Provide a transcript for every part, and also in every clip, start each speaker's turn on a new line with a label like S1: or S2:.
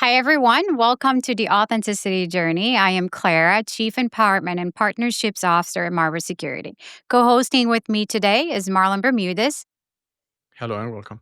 S1: Hi, everyone. Welcome to the Authenticity Journey. I am Clara, Chief Empowerment and Partnerships Officer at Marvel Security. Co hosting with me today is Marlon Bermudez.
S2: Hello and welcome.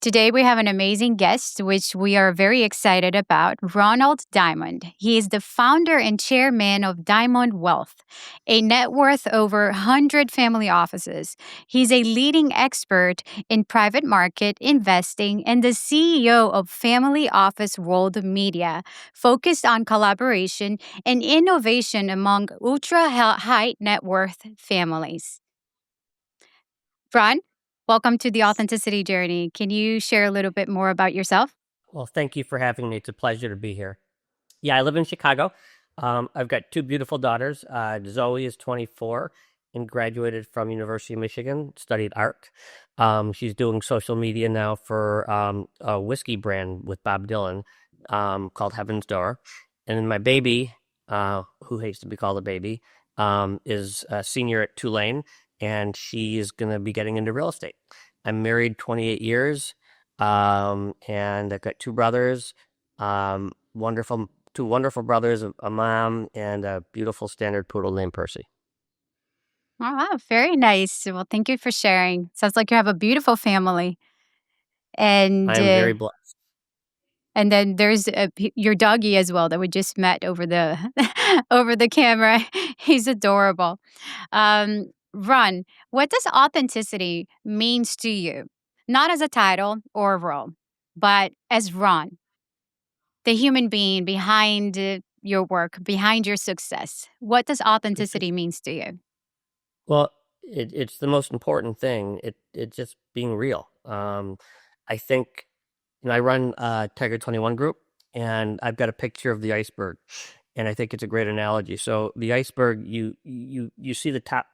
S1: Today, we have an amazing guest, which we are very excited about Ronald Diamond. He is the founder and chairman of Diamond Wealth, a net worth over 100 family offices. He's a leading expert in private market investing and the CEO of Family Office World Media, focused on collaboration and innovation among ultra high net worth families. Ron, welcome to the Authenticity Journey. Can you share a little bit more about yourself?
S3: Well, thank you for having me. It's a pleasure to be here. Yeah, I live in Chicago. I've got two beautiful daughters. Zoe is 24 and graduated from University of Michigan, studied art. She's doing social media now for a whiskey brand with Bob Dylan called Heaven's Door. And then my baby, who hates to be called a baby, is a senior at Tulane, and she's going to be getting into real estate. I'm married 28 years. And I've got two brothers, two wonderful brothers, a mom, and a beautiful standard poodle named Percy.
S1: Oh, wow, very nice. Well, thank you for sharing. Sounds like you have a beautiful family. And
S3: I am very blessed.
S1: and then there's your doggy as well that we just met over the over the camera. He's adorable. Ron, what does authenticity means to you? Not as a title or a role, but as Ron, the human being behind your work, behind your success. What does authenticity means to you?
S3: Well, it's the most important thing. It's just being real. I think I run Tiger 21 Group, and I've got a picture of the iceberg, and I think it's a great analogy. So the iceberg, you see the top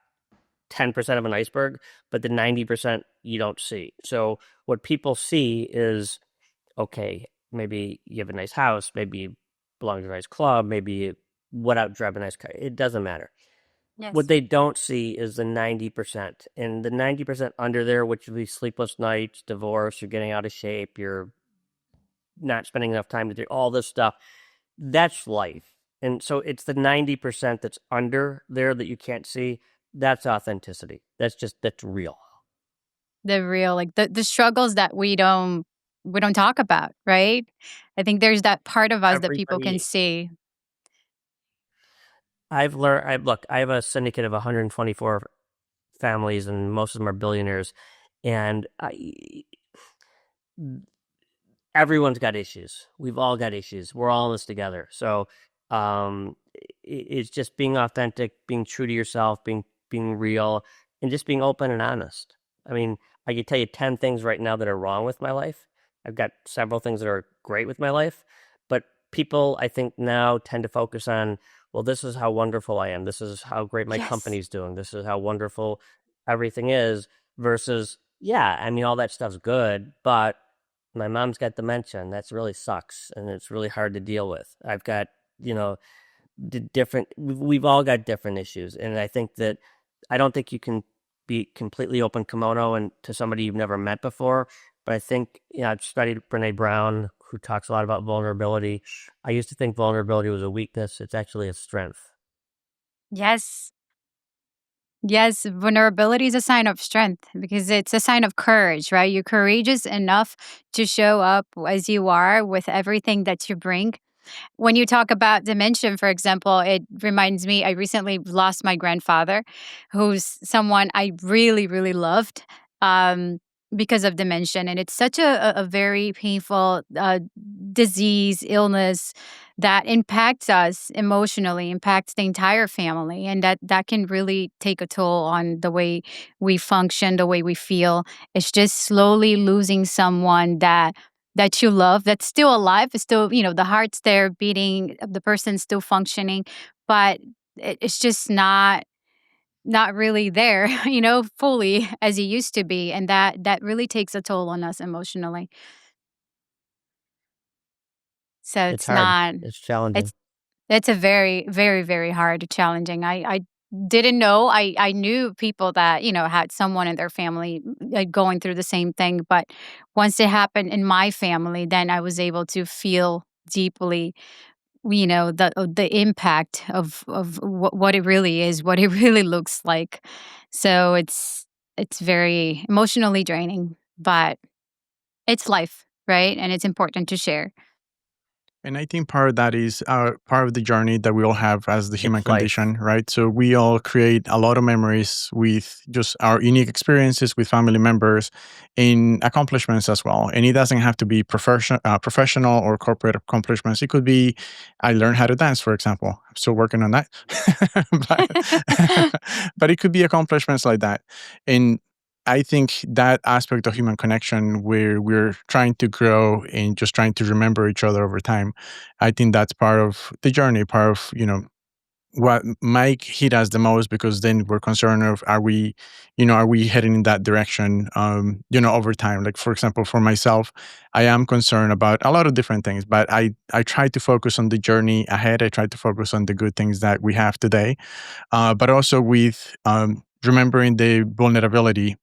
S3: 10% of an iceberg, but the 90% you don't see. So what people see is, okay, maybe you have a nice house, maybe you belong to a nice club, maybe you drive a nice car. It doesn't matter. What
S1: Yes.
S3: they don't see is the 90%. And the 90% under there, which would be sleepless nights, divorce, you're getting out of shape, you're not spending enough time to do all this stuff. That's life. And so it's the 90% that's under there that you can't see. That's authenticity. That's real.
S1: The real, like the struggles that we don't talk about, right? I think there's that part of us that people can
S3: Everybody,
S1: see.
S3: I've learned, look, I have a syndicate of 124 families, and most of them are billionaires. And everyone's got issues. We've all got issues. We're all in this together. So it's just being authentic, being true to yourself, being real, and just being open and honest. I mean, I could tell you 10 things right now that are wrong with my life. I've got several things that are great with my life, but people, I think, now tend to focus on, well, this is how wonderful I am. This is how great my
S1: Yes.
S3: company's doing. This is how wonderful everything is versus, yeah, I mean, all that stuff's good, but my mom's got dementia, and that's really sucks, and it's really hard to deal with. I've got, you know, different, we've all got different issues. And I think that, I don't think you can be completely open kimono and to somebody you've never met before. But I think, I've studied Brene Brown, who talks a lot about vulnerability. I used to think vulnerability was a weakness. It's actually a strength.
S1: Yes. Yes, vulnerability is a sign of strength because it's a sign of courage, right? You're courageous enough to show up as you are with everything that you bring. When you talk about dementia, for example, it reminds me, I recently lost my grandfather, who's someone I really, really loved um, because of dementia. And it's such a very painful disease, illness that impacts us emotionally, impacts the entire family. And that can really take a toll on the way we function, the way we feel. It's just slowly losing someone that you love, that's still alive, it's still, the heart's there beating, the person's still functioning, but it's just not really there, fully as it used to be. And that really takes a toll on us emotionally. So
S3: It's
S1: it's
S3: hard.
S1: not
S3: It's challenging.
S1: it's it's a very, very, very hard challenging. I didn't know. I knew people that, had someone in their family going through the same thing. But once it happened in my family, then I was able to feel deeply, the impact of what it really is, what it really looks like. So it's very emotionally draining, but it's life, right? And it's important to share.
S2: And I think part of that is part of the journey that we all have as the human
S3: It's life.
S2: condition, right? So we all create a lot of memories with just our unique experiences with family members in accomplishments as well. And it doesn't have to be professional or corporate accomplishments. It could be, I learned how to dance, for example. I'm still working on that. But it could be accomplishments like that. And I think that aspect of human connection where we're trying to grow and just trying to remember each other over time, I think that's part of the journey, part of, what might hit us the most because then we're concerned of are we heading in that direction over time. Like for example, for myself, I am concerned about a lot of different things, but I try to focus on the journey ahead. I try to focus on the good things that we have today, but also with remembering the vulnerability.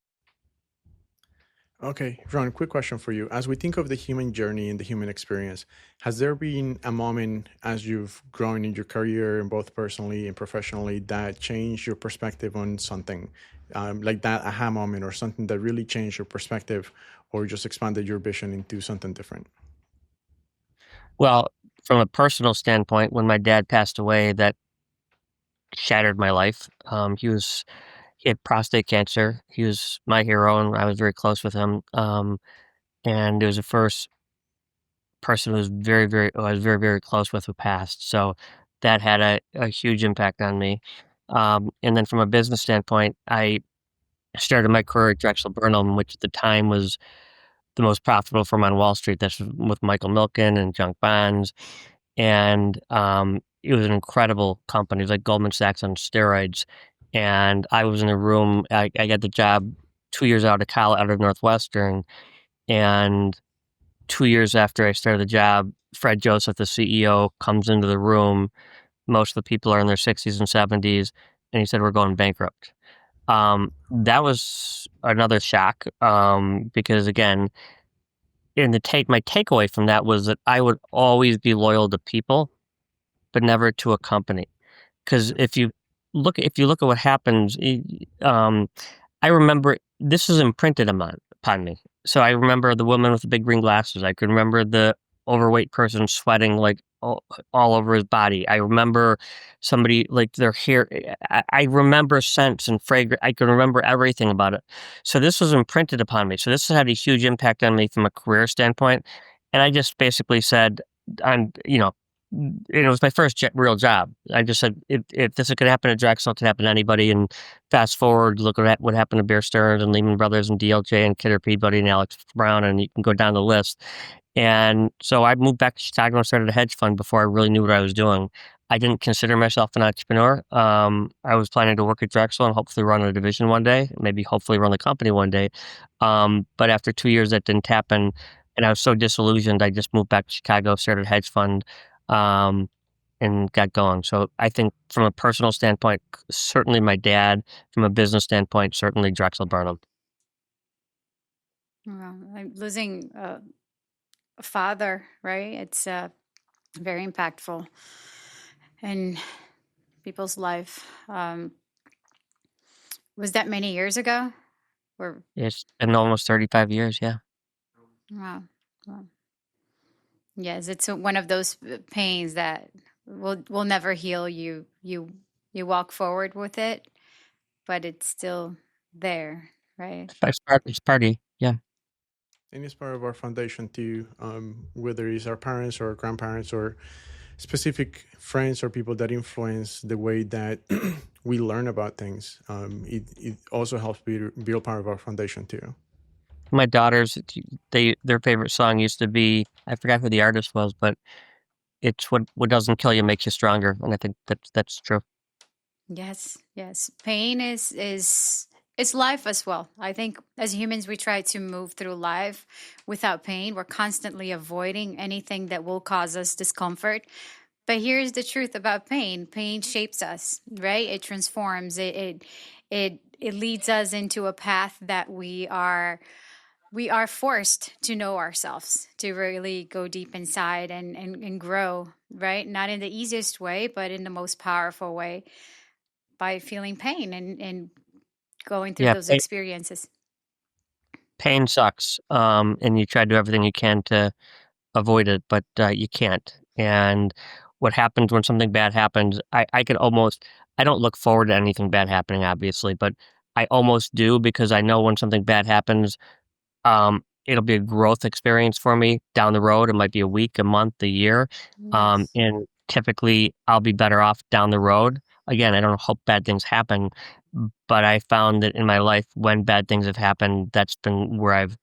S2: Okay, Ron, quick question for you. As we think of the human journey and the human experience, has there been a moment as you've grown in your career, and both personally and professionally, that changed your perspective on something? Like that aha moment or something that really changed your perspective or just expanded your vision into something different?
S3: Well, from a personal standpoint, when my dad passed away, that shattered my life. He had prostate cancer. He was my hero, and I was very close with him. And it was the first person who I was very, very close with who passed. So that had a huge impact on me. And then from a business standpoint, I started my career at Drexel Burnham, which at the time was the most profitable firm on Wall Street. That's with Michael Milken and junk bonds. And it was an incredible company. It was like Goldman Sachs on steroids. And I was in a room. I got the job 2 years out of college, out of Northwestern, and 2 years after I started the job, Fred Joseph, the CEO, comes into the room. Most of the people are in their 60s and 70s, and he said, "We're going bankrupt." That was another shock because again, my takeaway from that was that I would always be loyal to people, but never to a company. Because if you look at what happens, I remember this was imprinted upon me. So I remember the woman with the big green glasses. I could remember the overweight person sweating like all over his body. I remember somebody like their hair. I remember scents and fragrance. I can remember everything about it. So this was imprinted upon me. So this had a huge impact on me from a career standpoint. And I just basically said, I'm, you know, and it was my first real job. I just said, if this could happen to Drexel, it could happen to anybody. And fast forward, look at what happened to Bear Stearns and Lehman Brothers and DLJ and Kidder Peabody and Alex Brown, and you can go down the list. And so I moved back to Chicago and started a hedge fund before I really knew what I was doing. I didn't consider myself an entrepreneur. I was planning to work at Drexel and hopefully run a division one day, maybe hopefully run the company one day. But after 2 years, that didn't happen. And I was so disillusioned, I just moved back to Chicago, started a hedge fund, um, and got going. So I think from a personal standpoint, certainly my dad. From a business standpoint, certainly Drexel Burnham.
S1: Well, I'm losing a father, right? It's very impactful in people's life. Was that many years ago? Or
S3: It's been almost 35 years. Yeah.
S1: wow, wow. Yes, it's one of those pains that will never heal. You walk forward with it, but it's still there, right?
S3: It's party. Yeah.
S2: And it's part of our foundation too, whether it's our parents or grandparents or specific friends or people that influence the way that we learn about things. It also helps build part of our foundation too.
S3: My daughters, their favorite song used to be, I forgot who the artist was, but it's what doesn't kill you makes you stronger, and I think that's true.
S1: Yes, yes. Pain is it's life as well. I think as humans we try to move through life without pain. We're constantly avoiding anything that will cause us discomfort. But here's the truth about pain. Pain shapes us, right? It transforms. It leads us into a path that we are forced to know ourselves, to really go deep inside and grow, right? Not in the easiest way, but in the most powerful way, by feeling pain and going through
S3: Yeah,
S1: those experiences.
S3: pain sucks, and you try to do everything you can to avoid it, but you can't. And what happens when something bad happens, I could almost, I don't look forward to anything bad happening, obviously, but I almost do because I know when something bad happens, it'll be a growth experience for me down the road. It might be a week, a month, a year.
S1: Yes.
S3: And typically I'll be better off down the road. Again, I don't hope bad things happen, but I found that in my life, when bad things have happened, that's been where I've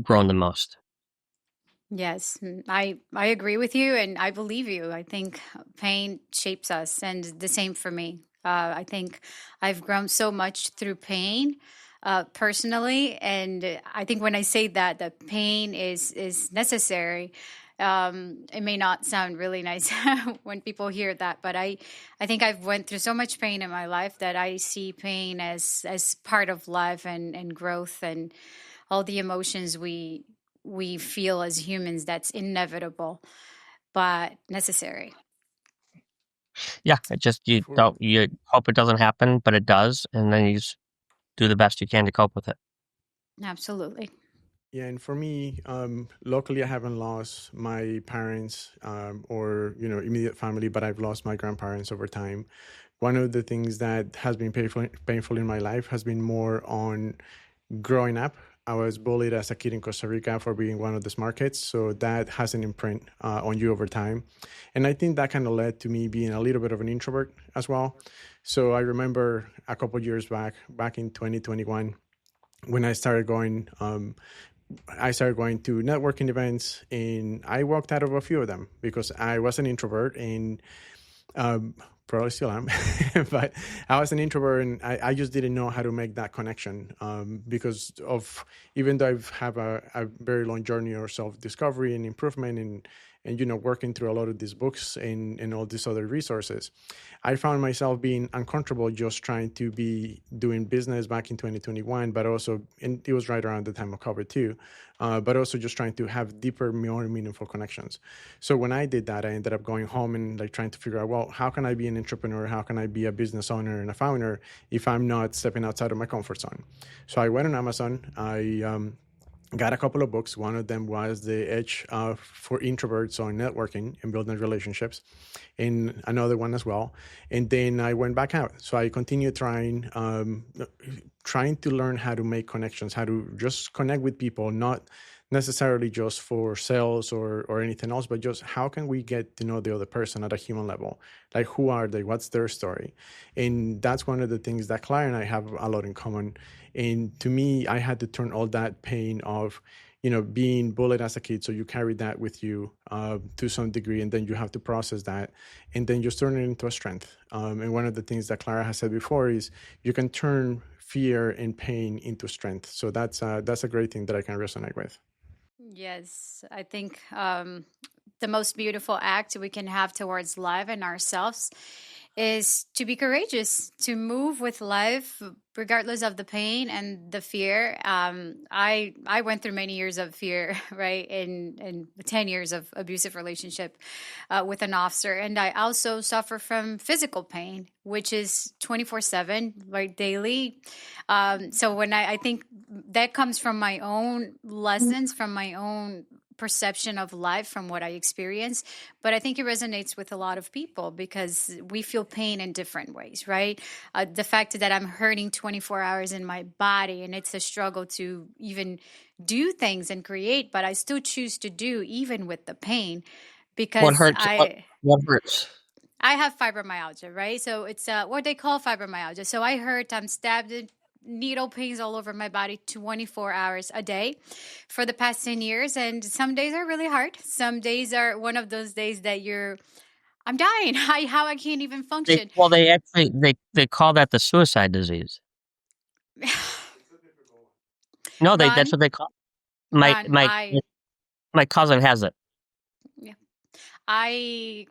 S3: grown the most.
S1: Yes, I agree with you, and I believe you. I think pain shapes us, and the same for me. I think I've grown so much through pain, personally, and I think when I say that the pain is necessary, it may not sound really nice when people hear that, but I think I've went through so much pain in my life that I see pain as part of life and growth and all the emotions we feel as humans. That's inevitable but necessary.
S3: Yeah, it just you
S2: For
S3: don't you hope it doesn't happen, but it does, and then you just do the best you can to cope with it.
S1: Absolutely.
S2: Yeah, and for me, luckily I haven't lost my parents or immediate family, but I've lost my grandparents over time. One of the things that has been painful in my life has been more on growing up. I was bullied as a kid in Costa Rica for being one of the smart kids, so that has an imprint on you over time. And I think that kind of led to me being a little bit of an introvert as well. So I remember a couple years back in 2021, when I started going to networking events, and I walked out of a few of them because I was an introvert, and um, probably still am, but I was an introvert, and I just didn't know how to make that connection because of, even though I've have a very long journey of self discovery and improvement, and working through a lot of these books and all these other resources, I found myself being uncomfortable just trying to be doing business back in 2021, but also, and it was right around the time of COVID too, but also just trying to have deeper, more meaningful connections. So when I did that, I ended up going home and like trying to figure out, well, how can I be an entrepreneur? How can I be a business owner and a founder if I'm not stepping outside of my comfort zone? So I went on Amazon. I got a couple of books. One of them was The Edge for Introverts on Networking and Building Relationships, and another one as well. And then I went back out. So I continued trying to learn how to make connections, how to just connect with people, not necessarily just for sales or anything else, but just how can we get to know the other person at a human level? Like, who are they? What's their story? And that's one of the things that Clara and I have a lot in common. And to me, I had to turn all that pain of, being bullied as a kid. So you carry that with you to some degree, and then you have to process that, and then just turn it into a strength. And one of the things that Clara has said before is you can turn fear and pain into strength. So that's a great thing that I can resonate with.
S1: Yes, I think the most beautiful act we can have towards life and ourselves is to be courageous, to move with life regardless of the pain and the fear. I went through many years of fear, right, and 10 years of abusive relationship with an officer, and I also suffer from physical pain, which is 24/7, right, daily. So when I think that comes from my own lessons, from my own perception of life, from what I experience. But I think it resonates with a lot of people because we feel pain in different ways, right? The fact that I'm hurting 24 hours in my body and it's a struggle to even do things and create, but I still choose to do even with the pain
S3: What
S1: because
S3: hurts? What hurts?
S1: I have fibromyalgia, right? So it's what they call fibromyalgia. So I hurt, I'm stabbed, needle pains all over my body 24 hours a day for the past 10 years. And some days are really hard. Some days are one of those days that I'm dying. How I can't even function.
S3: They actually they call that the suicide disease. No, that's
S1: Ron,
S3: what they call. My
S1: Ron,
S3: my my cousin has it.
S1: yeah, I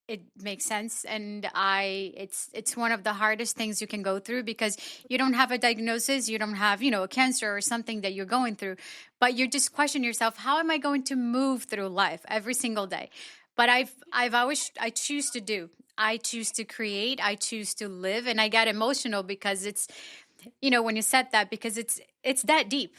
S1: it makes sense, and it's one of the hardest things you can go through because you don't have a diagnosis, you don't have, a cancer or something that you're going through, but you just question yourself, how am I going to move through life every single day? But I've always I choose to do. I choose to create, I choose to live, and I got emotional because it's, when you said that, because it's that deep.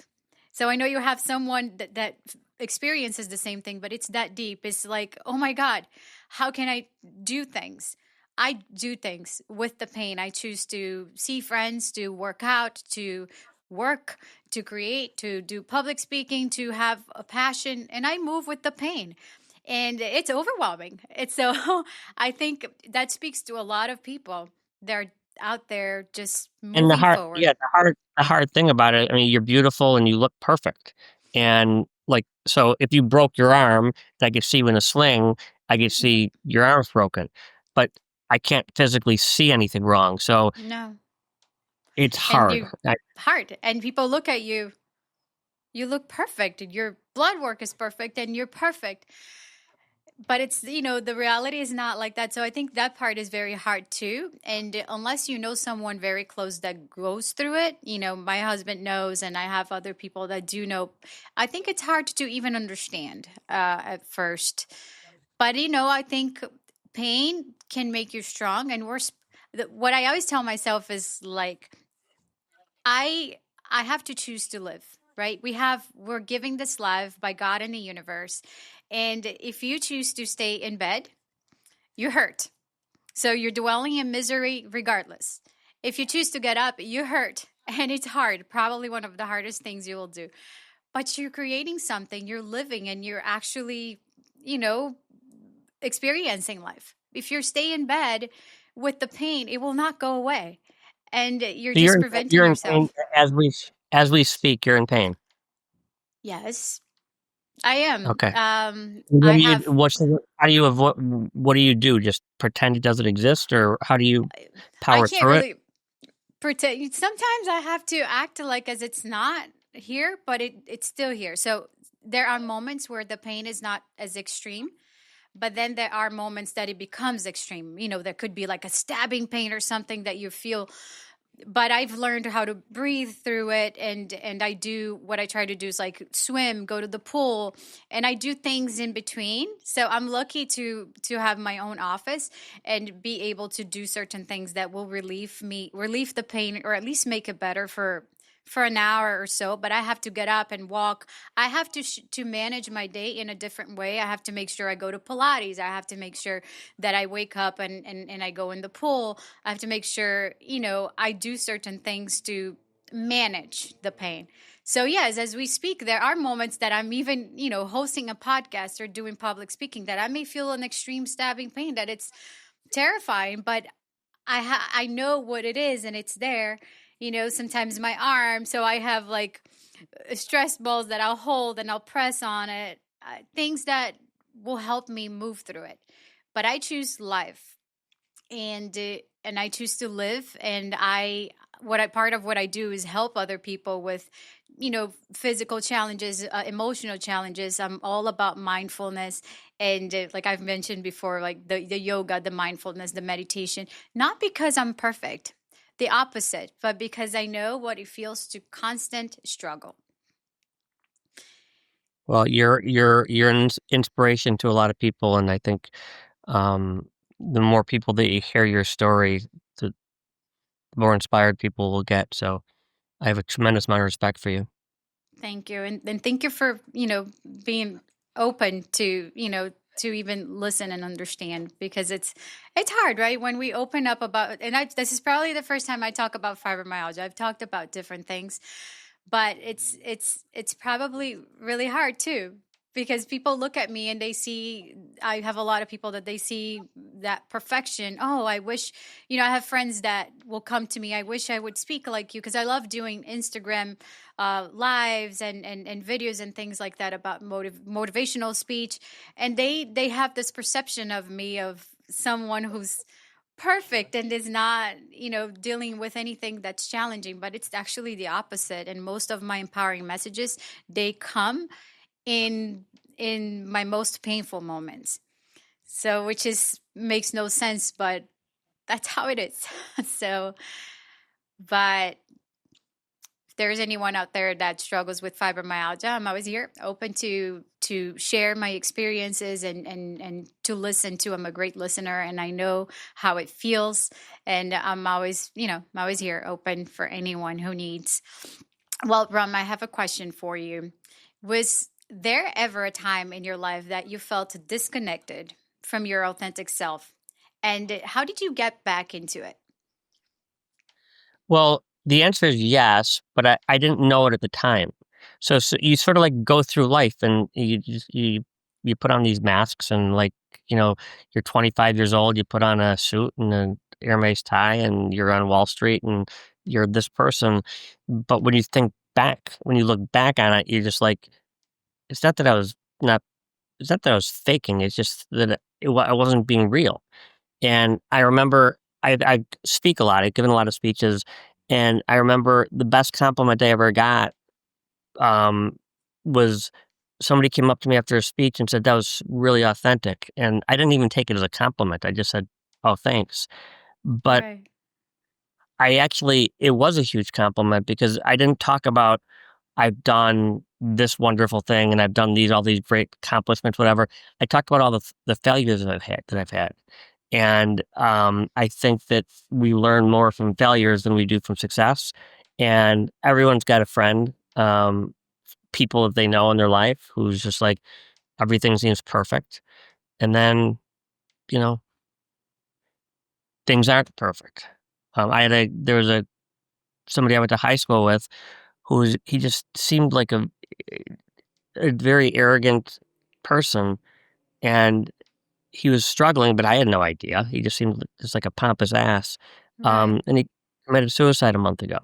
S1: So I know you have someone that experiences the same thing, but it's that deep. It's like, oh my God, how can I do things? I do things with the pain. I choose to see friends, to work out, to work, to create, to do public speaking, to have a passion, and I move with the pain. And it's overwhelming. It's so, I think that speaks to a lot of people. They're out there just
S3: And
S1: moving forward.
S3: the hard thing about it, I mean, you're beautiful and you look perfect. And like, so if you broke your arm, I could see you in a sling, I could
S1: Yeah.
S3: see your arm's broken, but I can't physically see anything wrong. So
S1: No.
S3: it's
S1: And
S3: hard.
S1: you hard. And people look at you, you look perfect. Your blood work is perfect and you're perfect. But it's, the reality is not like that. So I think that part is very hard too. And unless you know someone very close that goes through it, my husband knows, and I have other people that do know. I think it's hard to even understand at first. But, I think pain can make you strong. And what I always tell myself is like, I I have to choose to live, right? We're giving this life by God and the universe. And if you choose to stay in bed, you hurt. So you're dwelling in misery regardless. If you choose to get up, you hurt. And it's hard, probably one of the hardest things you will do. But you're creating something, you're living, and you're actually, you know, experiencing life. If you stay in bed with the pain, it will not go away. And you're
S3: So
S1: just preventing
S3: you're in pain
S1: yourself.
S3: as we speak, you're in pain.
S1: Yes, I am.
S3: Okay.
S1: I have.
S3: How do you avoid, what do you do? Just pretend it doesn't exist, or how do you
S1: I
S3: power
S1: can't
S3: through it?
S1: really pretend. Sometimes I have to act like as it's not here, but it's still here. So there are moments where the pain is not as extreme, but then there are moments that it becomes extreme. There could be like a stabbing pain or something that you feel, but I've learned how to breathe through it, and I do what I try to do is like swim, go to the pool, and I do things in between. So I'm lucky to have my own office and be able to do certain things that will relieve the pain, or at least make it better for an hour or so. But I have to get up and walk. I have to manage my day in a different way. I have to make sure I go to Pilates. I have to make sure that I wake up and I go in the pool. I have to make sure, I do certain things to manage the pain. So, yes, as we speak, there are moments that I'm even, hosting a podcast or doing public speaking that I may feel an extreme stabbing pain, that it's terrifying, but I know what it is and it's there. Sometimes my arm, so I have like stress balls that I'll hold and I'll press on it, things that will help me move through it. But I choose life, and I choose to live, and part of what I do is help other people with physical challenges, emotional challenges. I'm all about mindfulness, and like I've mentioned before, like the yoga, the mindfulness, the meditation, not because I'm perfect, the opposite, but because I know what it feels to constant struggle.
S3: Well, you're an inspiration to a lot of people, and I think um, the more people that you hear your story, the more inspired people will get. So I have a tremendous amount of respect for you.
S1: Thank you. And thank you for, being open to, to even listen and understand, because it's hard, right? When we open up about, and this is probably the first time I talk about fibromyalgia. I've talked about different things, but it's probably really hard too, because people look at me and they see, I have a lot of people that they see that perfection. Oh, I wish, I have friends that will come to me, I wish I would speak like you, because I love doing Instagram lives and videos and things like that about motivational speech. And they have this perception of me, of someone who's perfect and is not, dealing with anything that's challenging, but it's actually the opposite. And most of my empowering messages, they come in my most painful moments. So, which is makes no sense, but that's how it is. So, but if there's anyone out there that struggles with fibromyalgia, I'm always here, open to share my experiences and to listen to. I'm a great listener, and I know how it feels. And I'm always, I'm always here, open for anyone who needs. Well, Ram, I have a question for you. Was there ever a time in your life that you felt disconnected from your authentic self? And how did you get back into it?
S3: Well, the answer is yes, but I didn't know it at the time. So you sort of like go through life and you put on these masks and like, you're 25 years old, you put on a suit and an Hermes tie and you're on Wall Street and you're this person. But when you look back on it, you're just like, it's not that I was not, it's not that I was faking. It's just that I wasn't being real. And I remember I speak a lot. I've given a lot of speeches, and I remember the best compliment I ever got, um, was somebody came up to me after a speech and said, "That was really authentic." And I didn't even take it as a compliment. I just said, "Oh, thanks." But
S1: Right.
S3: it was a huge compliment because I didn't talk about I've done this wonderful thing and I've done all these great accomplishments, whatever. I talked about all the failures that I've had. And I think that we learn more from failures than we do from success. And everyone's got a friend, people that they know in their life who's just like everything seems perfect. And then, you know, things aren't perfect. There was somebody I went to high school with he just seemed like a very arrogant person, and he was struggling, but I had no idea. He just seemed just like a pompous ass,
S1: Right.
S3: and he committed suicide a month ago.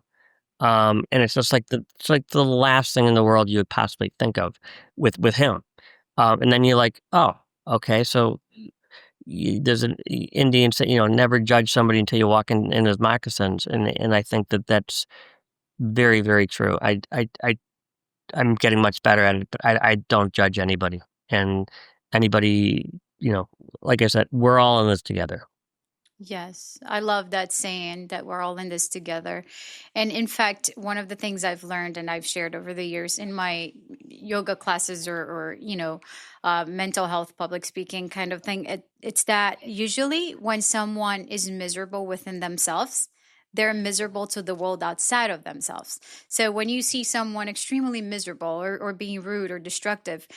S3: And it's like the last thing in the world you would possibly think of with him. And then you're like, oh, okay, so there's an Indian say, never judge somebody until you walk in his moccasins, and I think that that's very very true. I'm getting much better at it, but I don't judge anybody. And anybody, you know, like I said, we're all in this together.
S1: Yes, I love that saying that we're all in this together. And in fact, one of the things I've learned and I've shared over the years in my yoga classes or mental health, public speaking kind of thing, it's that usually when someone is miserable within themselves, they're miserable to the world outside of themselves. So when you see someone extremely miserable or being rude or destructive,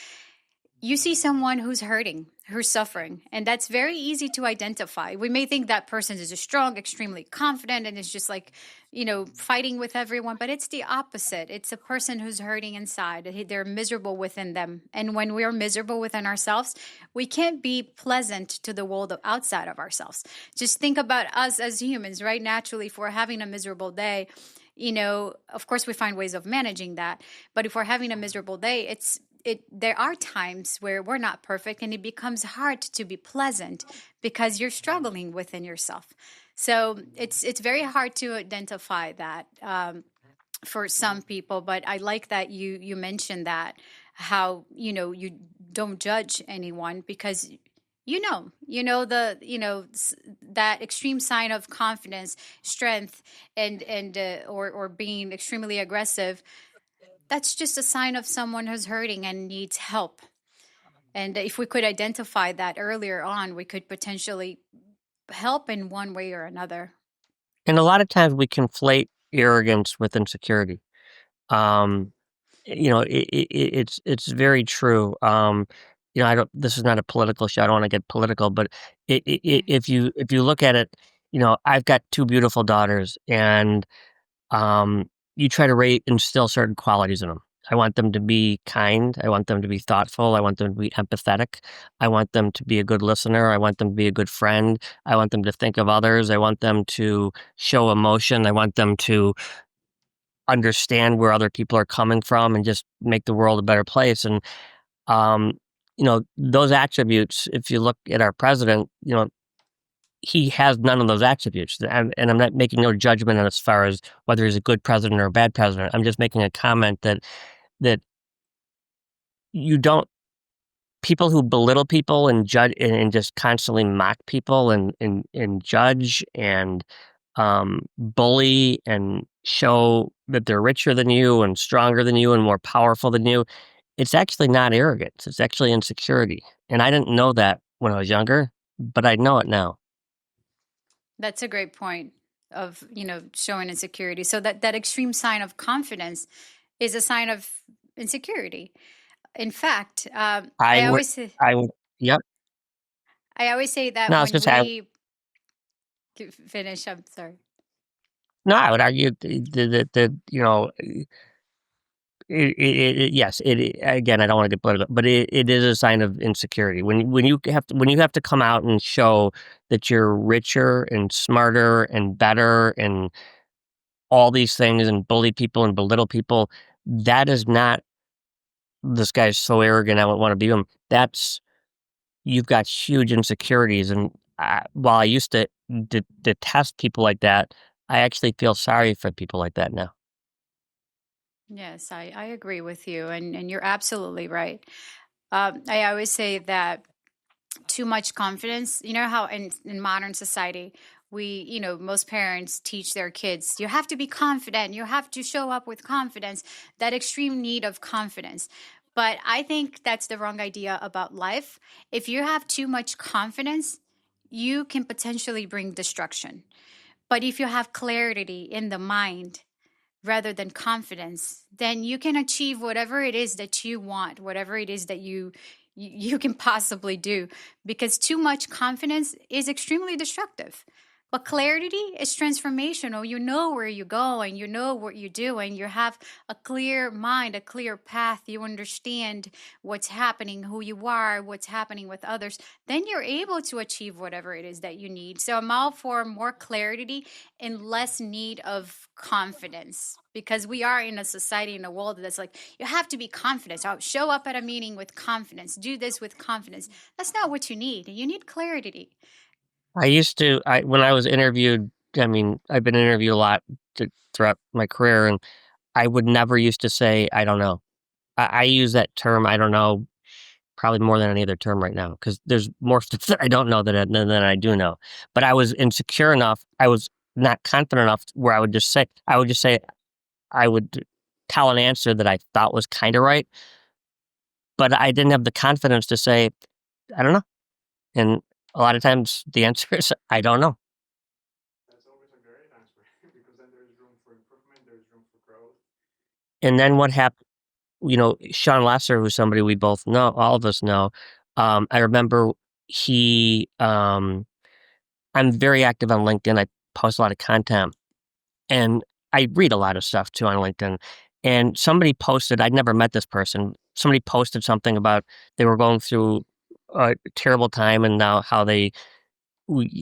S1: you see someone who's hurting, who's suffering, and that's very easy to identify. We may think that person is strong, extremely confident, and is just like, fighting with everyone, but it's the opposite. It's a person who's hurting inside. They're miserable within them. And when we are miserable within ourselves, we can't be pleasant to the world outside of ourselves. Just think about us as humans, right? Naturally, if we're having a miserable day, of course we find ways of managing that. But if we're having a miserable day, there are times where we're not perfect and it becomes hard to be pleasant because you're struggling within yourself. So it's very hard to identify that for some people. But I like that you mentioned that, how you don't judge anyone because that extreme sign of confidence, strength, and or being extremely aggressive, that's just a sign of someone who's hurting and needs help. And if we could identify that earlier on, we could potentially help in one way or another.
S3: And a lot of times we conflate arrogance with insecurity. Um, it's very true. I don't. This is not a political show. I don't want to get political, but
S1: Right.
S3: if you look at it, I've got two beautiful daughters, and you try to instill certain qualities in them. I want them to be kind. I want them to be thoughtful. I want them to be empathetic. I want them to be a good listener. I want them to be a good friend. I want them to think of others. I want them to show emotion. I want them to understand where other people are coming from and just make the world a better place. And, um, those attributes, if you look at our president, he has none of those attributes. And I'm not making no judgment as far as whether he's a good president or a bad president. I'm just making a comment that you don't people who belittle people and judge and just constantly mock people and judge and bully and show that they're richer than you and stronger than you and more powerful than you, it's actually not arrogance. It's actually insecurity. And I didn't know that when I was younger, but I know it now.
S1: That's a great point of, showing insecurity. So that extreme sign of confidence is a sign of insecurity. In fact,
S3: I would, I would, yep.
S1: I always say that
S3: No, I was
S1: when
S3: gonna say,
S1: we finish, I'm sorry.
S3: no, I would argue that yes, again, I don't want to get political, but it is a sign of insecurity when you have to come out and show that you're richer and smarter and better and all these things and bully people and belittle people. That is not, this guy's so arrogant, I don't want to be him. That's, you've got huge insecurities, and while I used to detest people like that, I actually feel sorry for people like that now.
S1: Yes, I agree with you, and you're absolutely right. I always say that too much confidence, how in modern society, most parents teach their kids, you have to be confident, you have to show up with confidence, that extreme need of confidence. But I think that's the wrong idea about life. If you have too much confidence, you can potentially bring destruction. But if you have clarity in the mind, rather than confidence, then you can achieve whatever it is that you want, whatever it is that you can possibly do, because too much confidence is extremely destructive. But clarity is transformational. You know where you're going, you know what you're doing, you have a clear mind, a clear path, you understand what's happening, who you are, what's happening with others. Then you're able to achieve whatever it is that you need. So I'm all for more clarity and less need of confidence, because we are in a society, in a world that's like, you have to be confident. So show up at a meeting with confidence, do this with confidence. That's not what you need. You need clarity.
S3: When I was interviewed, I mean, I've been interviewed a lot throughout my career, and I would never used to say, I don't know. I use that term, I don't know, probably more than any other term right now, because there's more stuff that I don't know than I do know. But I was insecure enough, I was not confident enough where I would tell an answer that I thought was kind of right, but I didn't have the confidence to say, I don't know. And a lot of times the answer is, I don't know.
S2: That's always a great answer because then there's room for improvement, there's room for growth.
S3: And then what happened? Sean Lesser, who's somebody we both know, all of us know. I remember he. I'm very active on LinkedIn. I post a lot of content, and I read a lot of stuff too on LinkedIn. And somebody posted. I'd never met this person. Somebody posted something about they were going through a terrible time, and now how we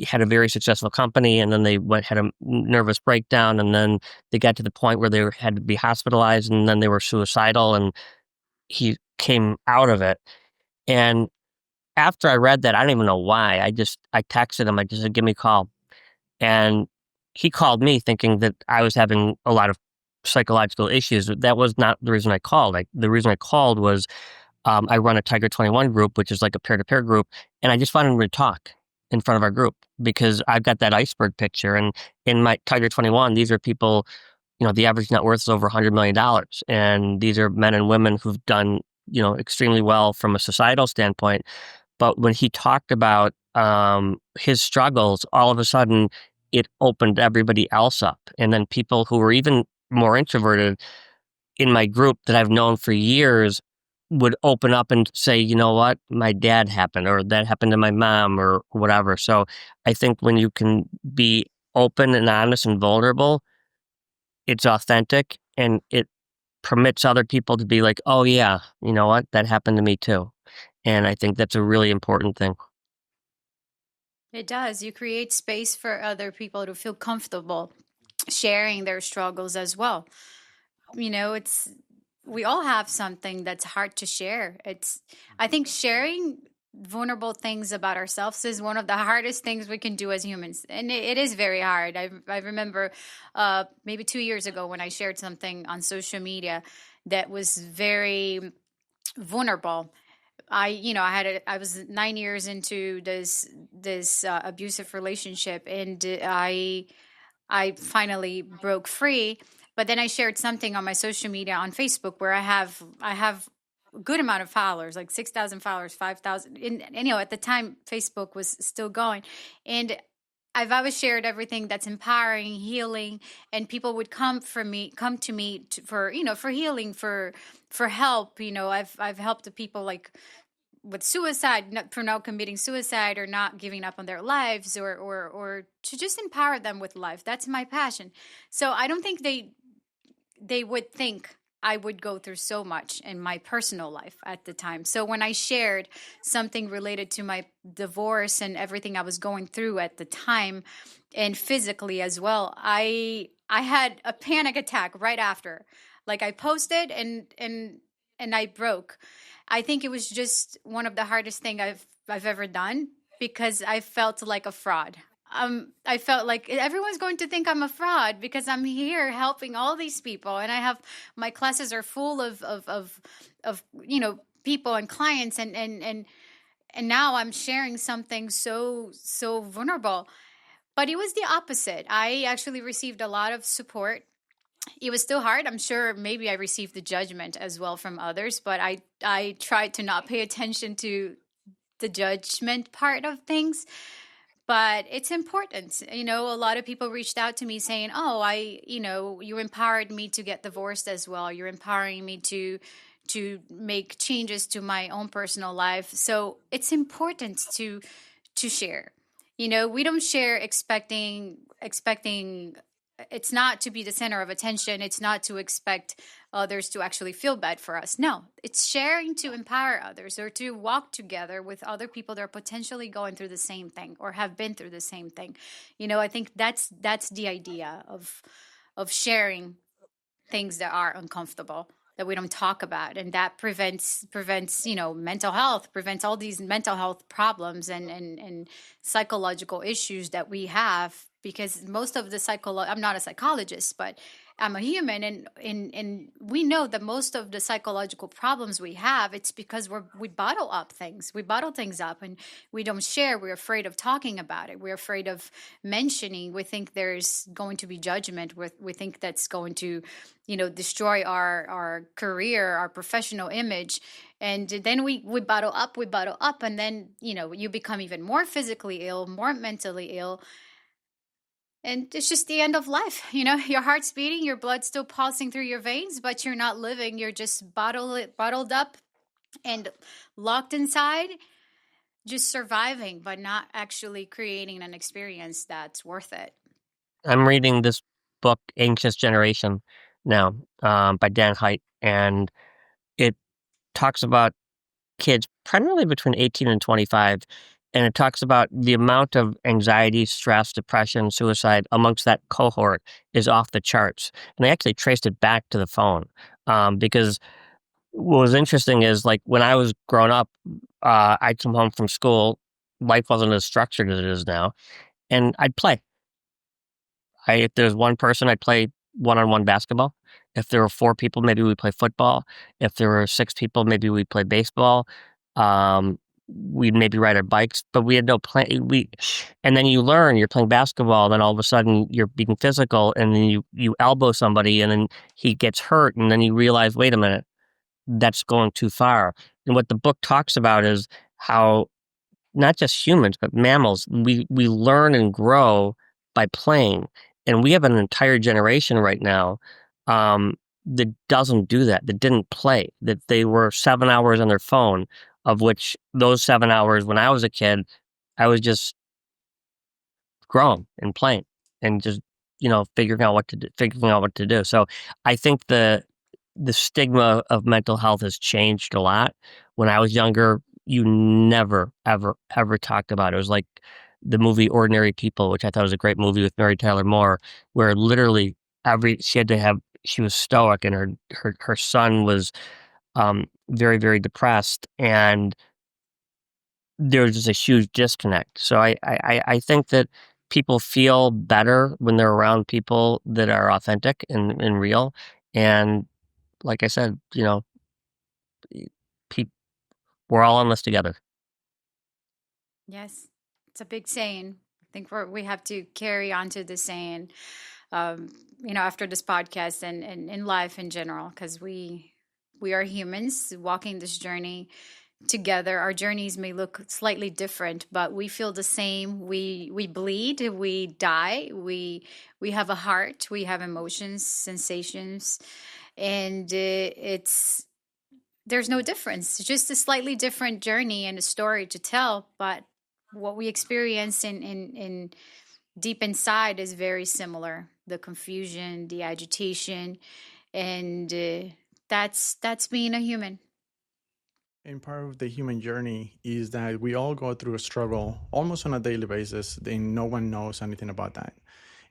S3: had a very successful company, and then they had a nervous breakdown, and then they got to the point where they had to be hospitalized, and then they were suicidal, and he came out of it. And after I read that, I don't even know why. I texted him. I just said, "Give me a call," and he called me thinking that I was having a lot of psychological issues. That was not the reason I called. The reason I called was I run a Tiger 21 group, which is like a peer-to-peer group, and I just wanted him to talk in front of our group because I've got that iceberg picture. And in my Tiger 21, these are people, the average net worth is over $100 million. And these are men and women who've done, extremely well from a societal standpoint. But when he talked about his struggles, all of a sudden it opened everybody else up. And then people who were even more introverted in my group that I've known for years would open up and say, you know what, my dad happened, or that happened to my mom, or whatever. So I think when you can be open and honest and vulnerable, it's authentic and it permits other people to be like, oh, yeah, you know what, that happened to me too. And I think that's a really important thing.
S1: It does. You create space for other people to feel comfortable sharing their struggles as well. It's, we all have something that's hard to share. I think sharing vulnerable things about ourselves is one of the hardest things we can do as humans. And it is very hard. I remember maybe 2 years ago when I shared something on social media that was very vulnerable. I was 9 years into this abusive relationship, and I finally broke free. But then I shared something on my social media on Facebook where I have a good amount of followers, like 6,000 followers, 5,000. And at the time Facebook was still going, and I've always shared everything that's empowering, healing, and people would come to me for healing, for help. I've helped the people like with suicide, for not committing suicide or not giving up on their lives, or to just empower them with life. That's my passion. So I don't think they would think I would go through so much in my personal life at the time. So when I shared something related to my divorce and everything I was going through at the time, and physically as well, I had a panic attack right after. Like I posted, and I broke. I think it was just one of the hardest thing I've ever done, because I felt like a fraud. I felt like everyone's going to think I'm a fraud because I'm here helping all these people, and I have my classes are full of people and clients, and now I'm sharing something so vulnerable. But it was the opposite. I actually received a lot of support. It was still hard. I'm sure maybe I received the judgment as well from others, but I tried to not pay attention to the judgment part of things. But it's important. A lot of people reached out to me saying, "Oh, you empowered me to get divorced as well. You're empowering me to make changes to my own personal life." So it's important to share. We don't share expecting it's not to be the center of attention. It's not to expect others to actually feel bad for us. No, it's sharing to empower others, or to walk together with other people that are potentially going through the same thing or have been through the same thing. I think that's the idea of sharing things that are uncomfortable, that we don't talk about, and that prevents mental health, prevents all these mental health problems and psychological issues that we have. Because most of I'm not a psychologist, but I'm a human, and we know that most of the psychological problems we have, it's because we bottle up things. We bottle things up, and we don't share. We're afraid of talking about it. We're afraid of mentioning. We think there's going to be judgment. We think that's going to destroy our career, our professional image. And then we bottle up, and then you become even more physically ill, more mentally ill, and it's just the end of life. Your heart's beating, your blood's still pulsing through your veins, but you're not living. You're just bottled up and locked inside, just surviving, but not actually creating an experience that's worth it.
S3: I'm reading this book, Anxious Generation, now, by Dan Haidt, and it talks about kids primarily between 18 and 25, and it talks about the amount of anxiety, stress, depression, suicide amongst that cohort is off the charts. And they actually traced it back to the phone, because what was interesting is, like, when I was growing up, I'd come home from school, life wasn't as structured as it is now, and I'd play. If there's one person, I'd play one-on-one basketball. If there were 4 people, maybe we'd play football. If there were 6 people, maybe we'd play baseball. Um, we'd maybe ride our bikes, but we had no plan. And then you learn, you're playing basketball, then all of a sudden you're being physical, and then you elbow somebody, and then he gets hurt, and then you realize, wait a minute, that's going too far. And what the book talks about is how not just humans, but mammals, we learn and grow by playing. And we have an entire generation right now, that doesn't do that, that didn't play, that they were 7 hours on their phone, of which those 7 hours when I was a kid, I was just growing and playing and just, figuring out what to do. So I think the stigma of mental health has changed a lot. When I was younger, you never, ever, ever talked about it. It was like the movie Ordinary People, which I thought was a great movie with Mary Tyler Moore, where literally she was stoic, and her son was very, very depressed, and there was just a huge disconnect. So I think that people feel better when they're around people that are authentic and real. And like I said, pe- We're all in this together.
S1: Yes, it's a big saying. I think we have to carry on to the saying, after this podcast and in life in general, because we are humans walking this journey together. Our journeys may look slightly different, but we feel the same. We bleed, we die, we have a heart, we have emotions, sensations, and it's there's no difference. It's just a slightly different journey and a story to tell, but what we experience in deep inside is very similar. The confusion, the agitation, and that's being a human.
S2: And part of the human journey is that we all go through a struggle almost on a daily basis, and no one knows anything about that.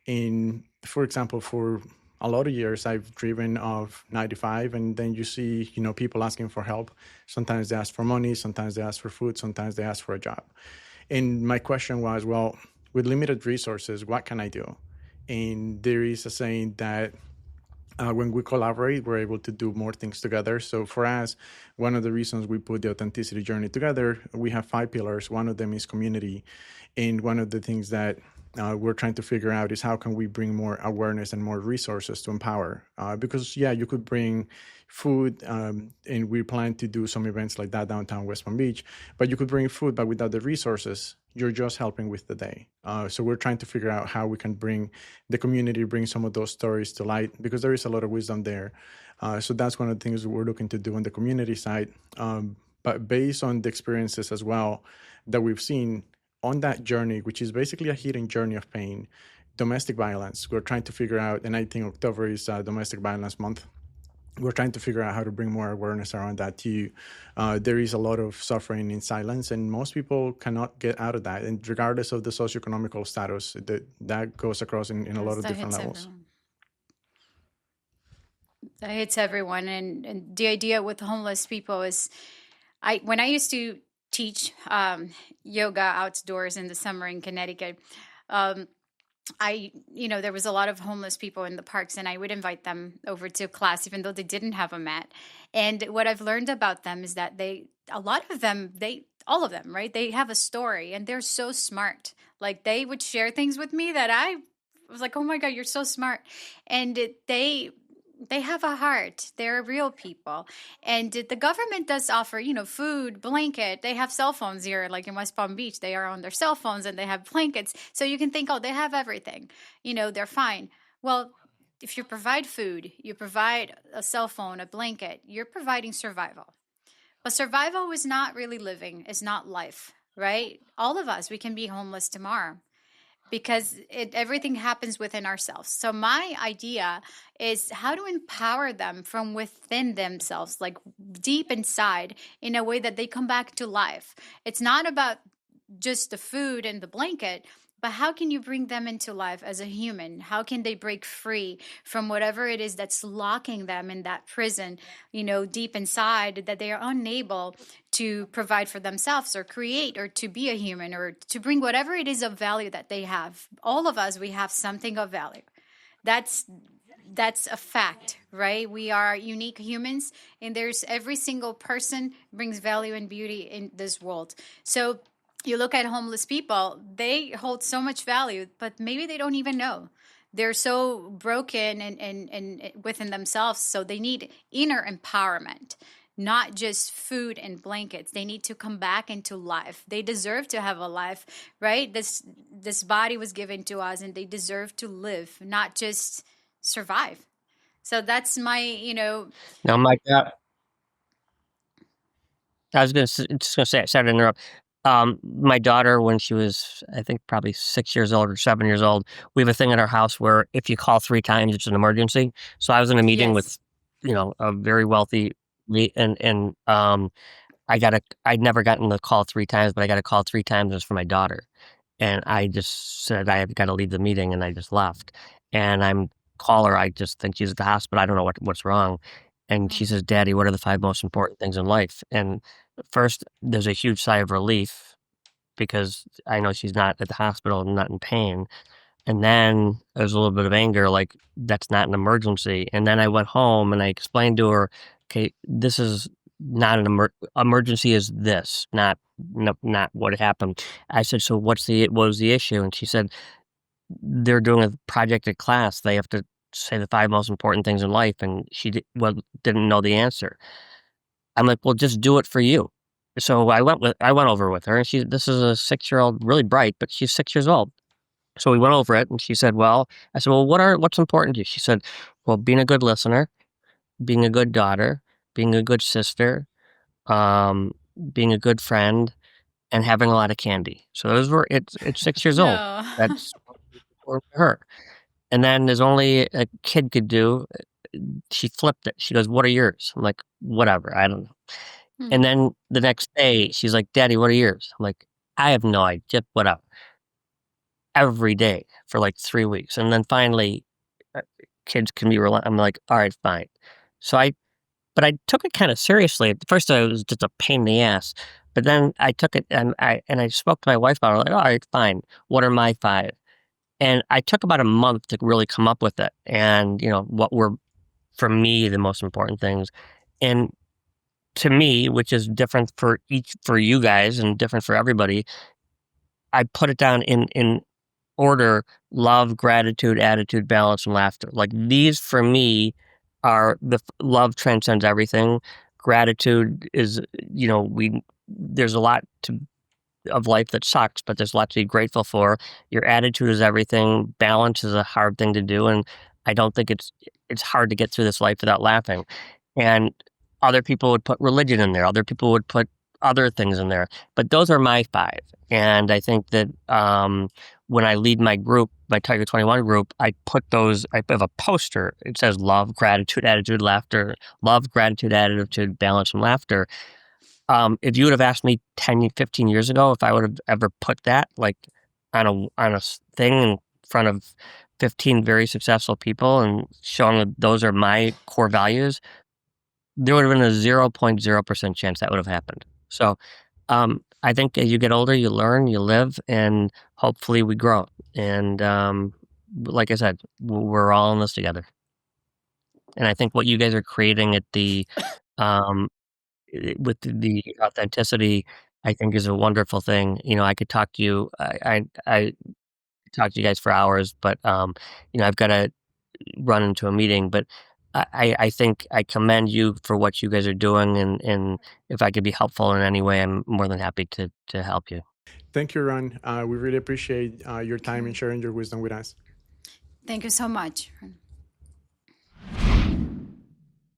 S2: And for example, for a lot of years, I've driven off 95, and then you see, people asking for help. Sometimes they ask for money, sometimes they ask for food, sometimes they ask for a job. And my question was, well, with limited resources, what can I do? And there is a saying that when we collaborate, we're able to do more things together. So for us, one of the reasons we put the authenticity journey together, we have 5 pillars. One of them is community. And one of the things that we're trying to figure out is how can we bring more awareness and more resources to empower? Because, yeah, you could bring food, and we plan to do some events like that downtown West Palm Beach, but you could bring food, but without the resources, you're just helping with the day. So we're trying to figure out how we can bring the community, bring some of those stories to light, because there is a lot of wisdom there. So that's one of the things we're looking to do on the community side. But based on the experiences as well that we've seen on that journey, which is basically a hidden journey of pain, domestic violence, we're trying to figure out, and I think October is Domestic Violence Month. We're trying to figure out how to bring more awareness around that too. There is a lot of suffering in silence, and most people cannot get out of that. And regardless of the socioeconomical status, that goes across in a lot of
S1: That
S2: different
S1: hits
S2: levels.
S1: everyone. That hits everyone. And the idea with homeless people is, when I used to teach yoga outdoors in the summer in Connecticut, um, there was a lot of homeless people in the parks, and I would invite them over to class, even though they didn't have a mat. And what I've learned about them is that all of them, right? They have a story, and they're so smart. Like, they would share things with me that I was like, oh my God, you're so smart. And they have a heart. They're real people. And the government does offer, food, blanket. They have cell phones here, like in West Palm Beach. They are on their cell phones and they have blankets. So you can think, oh, they have everything. They're fine. Well, if you provide food, you provide a cell phone, a blanket, you're providing survival. But survival is not really living, it's not life, right? All of us, we can be homeless tomorrow, because everything happens within ourselves. So my idea is how to empower them from within themselves, like deep inside, in a way that they come back to life. It's not about just the food and the blanket, but how can you bring them into life as a human? How can they break free from whatever it is that's locking them in that prison, deep inside, that they are unable to provide for themselves or create or to be a human or to bring whatever it is of value that they have. All of us, we have something of value. That's a fact, right? We are unique humans, and there's every single person brings value and beauty in this world. So you look at homeless people, they hold so much value, but maybe they don't even know. They're so broken and within themselves, so they need inner empowerment, not just food and blankets. They need to come back into life. They deserve to have a life, right? This body was given to us, and they deserve to live, not just survive. So that's
S3: Now, my God, I was just going to say, sorry to interrupt. My daughter, when she was, I think, probably 6 years old or 7 years old, we have a thing in our house where if you call 3 times, it's an emergency. So I was in a meeting
S1: yes.
S3: with, a very wealthy, and I'd never gotten the call 3 times, but I got a call 3 times. It was for my daughter. And I just said, I've got to leave the meeting, and I just left. And call her. I just think she's at the hospital. I don't know what's wrong. And she says, Daddy, what are the 5 most important things in life? And first, there's a huge sigh of relief because I know she's not at the hospital and not in pain. And then there's a little bit of anger, like, that's not an emergency. And then I went home and I explained to her, okay, this is not an emergency is this, not what happened. I said, so what was the issue? And she said, they're doing a project at class. They have to say the 5 most important things in life, and didn't know the answer. I'm like, well, just do it for you. So I went over with her, and this is a 6-year-old, really bright, but she's 6 years old. So we went over it, and she said, well, I said, well, what's important to you? She said, well, being a good listener, being a good daughter, being a good sister, um, being a good friend, and having a lot of candy. So it's 6 years old.
S1: No.
S3: That's important to her. And then there's only a kid could do. She flipped it. She goes, "What are yours?" I'm like, "Whatever, I don't know." And then the next day, she's like, "Daddy, what are yours?" I'm like, "I have no idea, whatever." Every day for like 3 weeks, and then finally, uh, kids can be I'm like, "All right, fine." So but I took it kinda seriously. At first, it was just a pain in the ass, but then I took it and I spoke to my wife about it, like, "All right, fine. What are my 5?" And I took about a month to really come up with it and, what were, for me, the most important things. And to me, which is different for you guys and different for everybody, I put it down in order: love, gratitude, attitude, balance, and laughter. Like, these for me are love transcends everything. Gratitude is, there's a lot of life that sucks, but there's a lot to be grateful for. Your attitude is everything. Balance is a hard thing to do, and I don't think it's hard to get through this life without laughing. And other people would put religion in there. Other people would put other things in there, but those are my 5. And I think that when I lead my group, my Tiger 21 group, I put those. I have a poster. It says love, gratitude, attitude, laughter. Love, gratitude, attitude, balance, and laughter. If you would have asked me 10, 15 years ago if I would have ever put that, like, on a thing in front of 15 very successful people and showing that those are my core values, there would have been a 0.0% chance that would have happened. So, I think as you get older, you learn, you live, and hopefully we grow. And, like I said, we're all in this together. And I think what you guys are creating at um, with the authenticity, I think, is a wonderful thing. I could talk to you. I talk to you guys for hours, but I've got to run into a meeting. But I think I commend you for what you guys are doing, and if I could be helpful in any way, I'm more than happy to help you.
S2: Thank you, Ron. We really appreciate your time and sharing your wisdom with us.
S1: Thank you so much.